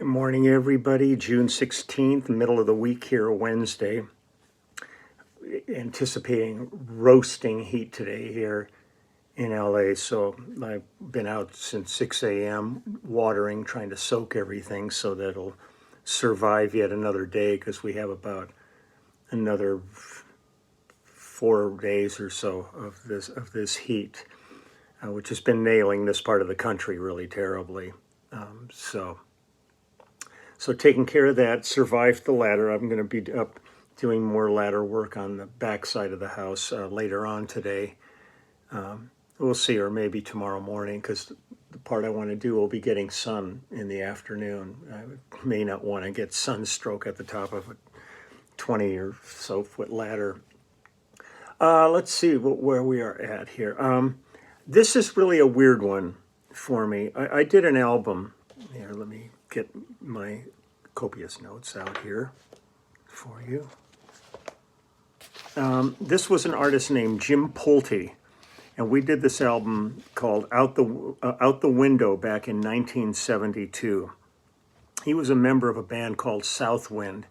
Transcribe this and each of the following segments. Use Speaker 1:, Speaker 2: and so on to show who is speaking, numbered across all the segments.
Speaker 1: Good morning, everybody. June 16th, middle of the week here, Wednesday. Anticipating roasting heat today here in LA. So I've been out since 6 a.m. watering, trying to soak everything so that it'll survive yet another day, because we have about another 4 days or so of this heat, which has been nailing this part of the country really terribly. So taking care of that, survived the ladder. I'm going to be up doing more ladder work on the back side of the house later on today. We'll see, or maybe tomorrow morning, because the part I want to do will be getting sun in the afternoon. I may not want to get sunstroke at the top of a 20 or so foot ladder. Let's see where we are at here. This is really a weird one for me. I did an album. Here, let me get my copious notes out here for you. This was an artist named Jim Pulte, and we did this album called Out the Window back in 1972. He was a member of a band called Southwind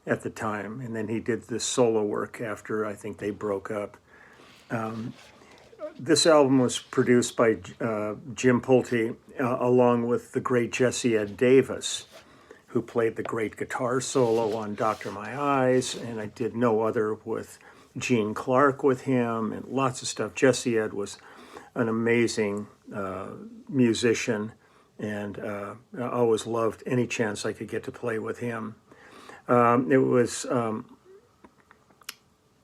Speaker 1: at the time, and then he did this solo work after I think they broke up. This album was produced by Jim Pulte along with the great Jesse Ed Davis, who played the great guitar solo on Doctor My Eyes, and I did No Other with Gene Clark with him, and lots of stuff. Jesse Ed was an amazing musician, and I always loved any chance I could get to play with him. It was...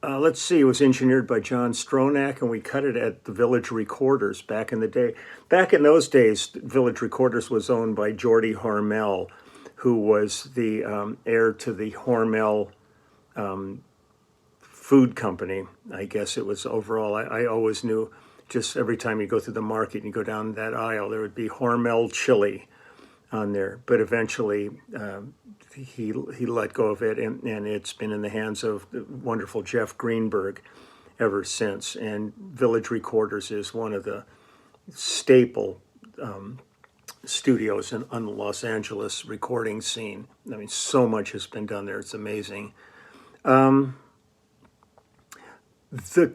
Speaker 1: let's see, it was engineered by John Stronach, and we cut it at the Village Recorders back in the day. Back in those days, Village Recorders was owned by Geordie Hormel, who was the heir to the Hormel food company. I guess it was overall. I always knew, just every time you go through the market and you go down that aisle, there would be Hormel chili on there. But eventually he let go of it, and it's been in the hands of the wonderful Jeff Greenberg ever since. And Village Recorders is one of the staple studios on the Los Angeles recording scene. I mean, so much has been done there. It's amazing. The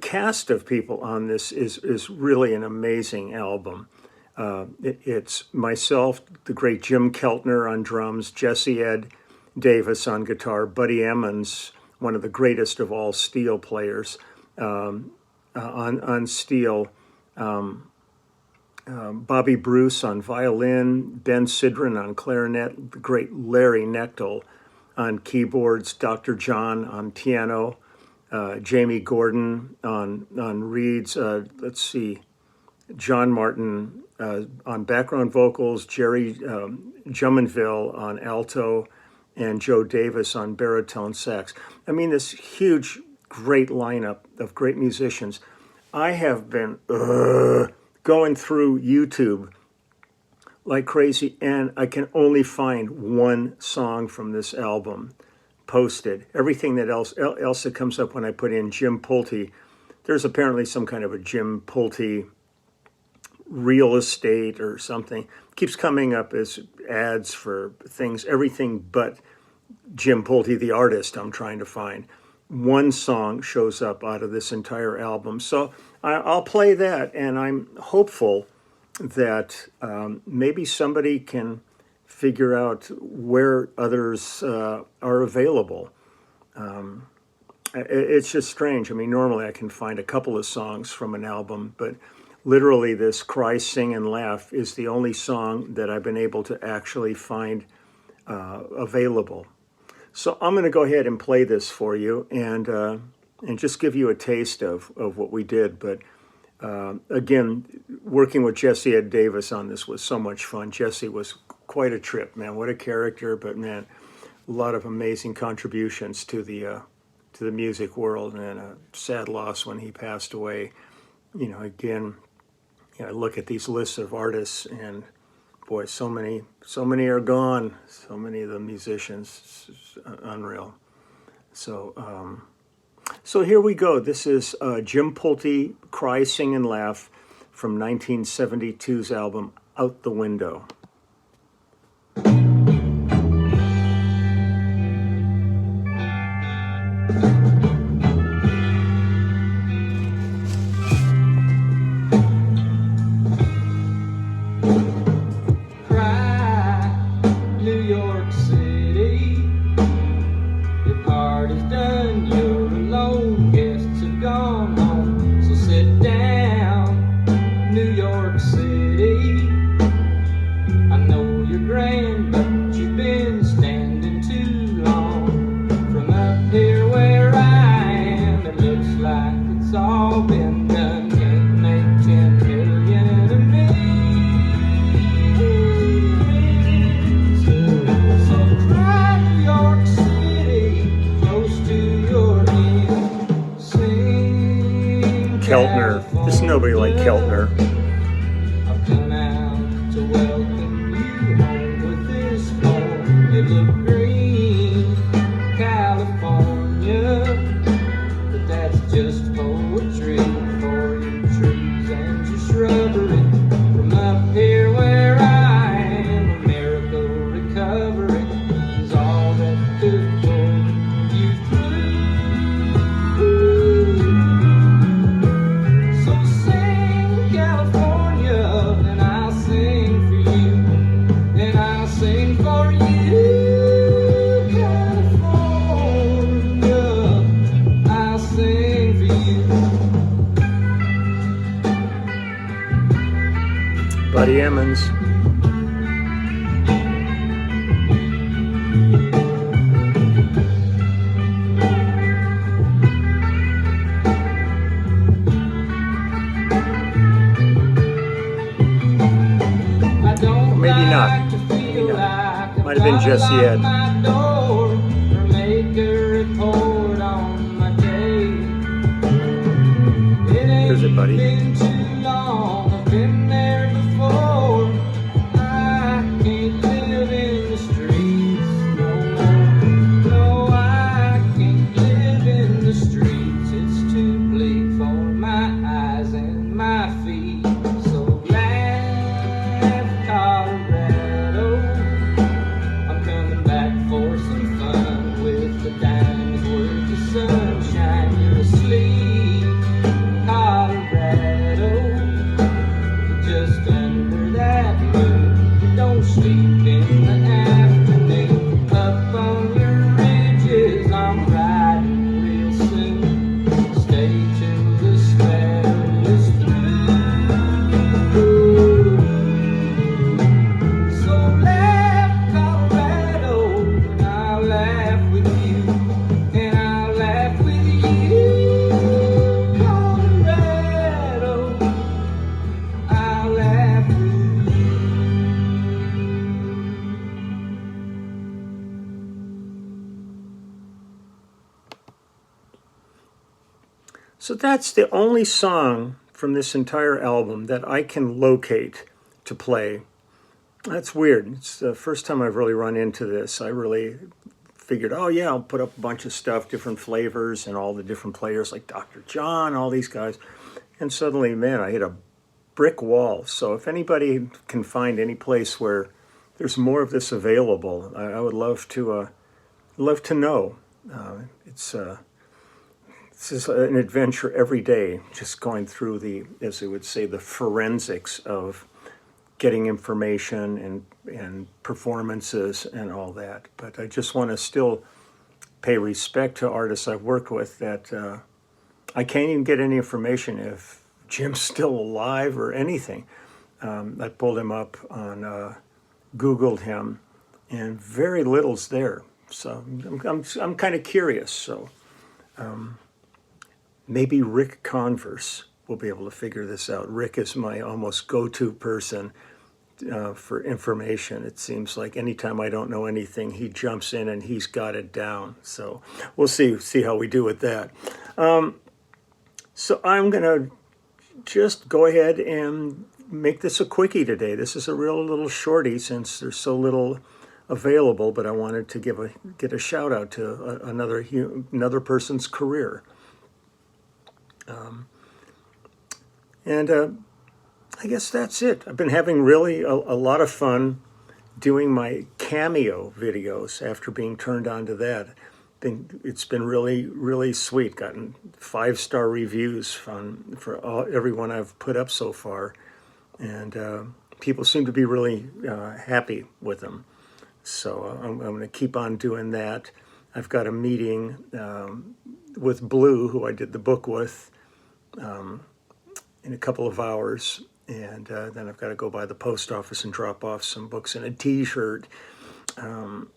Speaker 1: cast of people on this is really an amazing album. It's myself, the great Jim Keltner on drums, Jesse Ed Davis on guitar, Buddy Emmons, one of the greatest of all steel players, on steel, Bobby Bruce on violin, Ben Sidran on clarinet, the great Larry Knechtel on keyboards, Dr. John on piano, Jamie Gordon on reeds, let's see, John Martin on background vocals, Jerry Jumonville on alto, and Joe Davis on baritone sax. I mean, this huge, great lineup of great musicians. I have been going through YouTube like crazy, and I can only find one song from this album posted. Everything that else that comes up when I put in Jim Pulte, there's apparently some kind of a Jim Pulte real estate or something, keeps coming up as ads for things, everything but Jim Pulte, the artist, I'm trying to find. One song shows up out of this entire album. So I'll play that, and I'm hopeful that maybe somebody can figure out where others are available. It's just strange. I mean, normally I can find a couple of songs from an album, but literally this Cry, Sing, and Laugh is the only song that I've been able to actually find available. So I'm going to go ahead and play this for you and just give you a taste of what we did. But again, working with Jesse Ed Davis on this was so much fun. Jesse was quite a trip, man. What a character, but man, a lot of amazing contributions to the music world, and a sad loss when he passed away. You know, again, I look at these lists of artists, and boy, so many are gone. So many of the musicians, it's unreal. So, so here we go. This is Jim Pulte, Cry, Sing, and Laugh from 1972's album Out the Window.
Speaker 2: of green California, but that's just poetry for your trees and your shrubbery. From up here where I am, America recovery is all that could pull you through. So sing California, and I'll sing for you, and I'll sing for you. California, I'll sing for you.
Speaker 1: Buddy Emmons.
Speaker 2: I don't
Speaker 1: Maybe not.
Speaker 2: like to
Speaker 1: Maybe
Speaker 2: feel
Speaker 1: not.
Speaker 2: like
Speaker 1: Might have been
Speaker 2: I've
Speaker 1: Jesse
Speaker 2: gotta
Speaker 1: Ed.
Speaker 2: lock my door or make a report on my day. It
Speaker 1: Here's it,
Speaker 2: ain't
Speaker 1: buddy.
Speaker 2: been too long, I've been there before. I can't live in the streets no more. No, I can't live in the streets. It's too bleak for my eyes and my feet. So laugh, Colorado. I'm coming back for some fun with the dime's worth of sunshine. You're asleep, Colorado, just under that moon. Don't sleep in the afternoon. Up on your ridges, I'm riding real soon. Stay till the spell is through. So laugh, Colorado, and I'll laugh with you, and I'll laugh with you, Colorado, I'll laugh with you.
Speaker 1: So that's the only song from this entire album that I can locate to play. That's weird. It's the first time I've really run into this. I really figured, oh yeah, I'll put up a bunch of stuff, different flavors, and all the different players like Dr. John, all these guys. And suddenly, man, I hit a brick wall. So if anybody can find any place where there's more of this available, I would love to know. It's this is an adventure every day, just going through the, as they would say, the forensics of getting information and performances and all that. But I just want to still pay respect to artists I've worked with that I can't even get any information if Jim's still alive or anything. I pulled him up on, Googled him, and very little's there. So I'm kind of curious. So maybe Rick Converse will be able to figure this out. Rick is my almost go-to person for information. It seems like anytime I don't know anything, he jumps in and he's got it down. So we'll see how we do with that. So I'm gonna just go ahead and make this a quickie today. This is a real little shorty since there's so little available, but I wanted to get a shout out to another person's career. I guess that's it. I've been having really a lot of fun doing my Cameo videos after being turned on to that. It's been really, really sweet. Gotten 5-star reviews for everyone I've put up so far. And people seem to be really happy with them. So I'm going to keep on doing that. I've got a meeting with Blue, who I did the book with, in a couple of hours. And then I've got to go by the post office and drop off some books and a T-shirt. And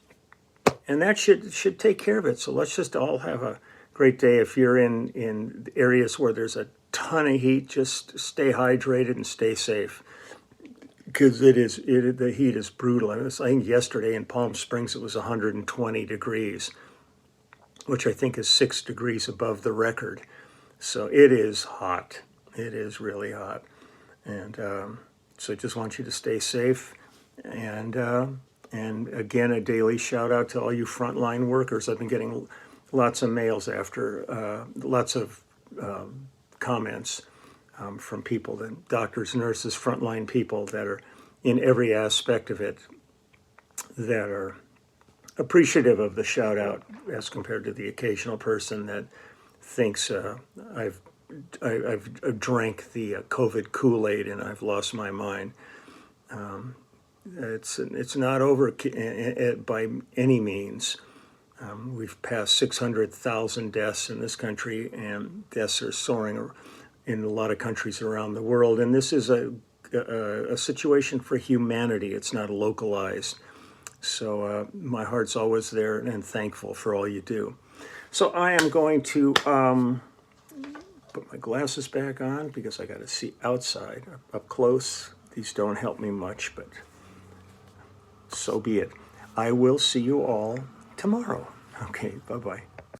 Speaker 1: that should take care of it. So let's just all have a great day. If you're in areas where there's a ton of heat, just stay hydrated and stay safe. Because the heat is brutal. I think yesterday in Palm Springs it was 120 degrees, which I think is 6 degrees above the record. So it is hot. It is really hot. And so I just want you to stay safe and And again, a daily shout out to all you frontline workers. I've been getting lots of mails after, lots of comments from people, that doctors, nurses, frontline people that are in every aspect of it, that are appreciative of the shout out as compared to the occasional person that thinks I've drank the COVID Kool-Aid and I've lost my mind. It's not over by any means. We've passed 600,000 deaths in this country, and deaths are soaring in a lot of countries around the world. And this is a situation for humanity. It's not localized. So my heart's always there and thankful for all you do. So I am going to put my glasses back on because I got to see outside up close. These don't help me much, but so be it. I will see you all tomorrow. Okay, bye-bye.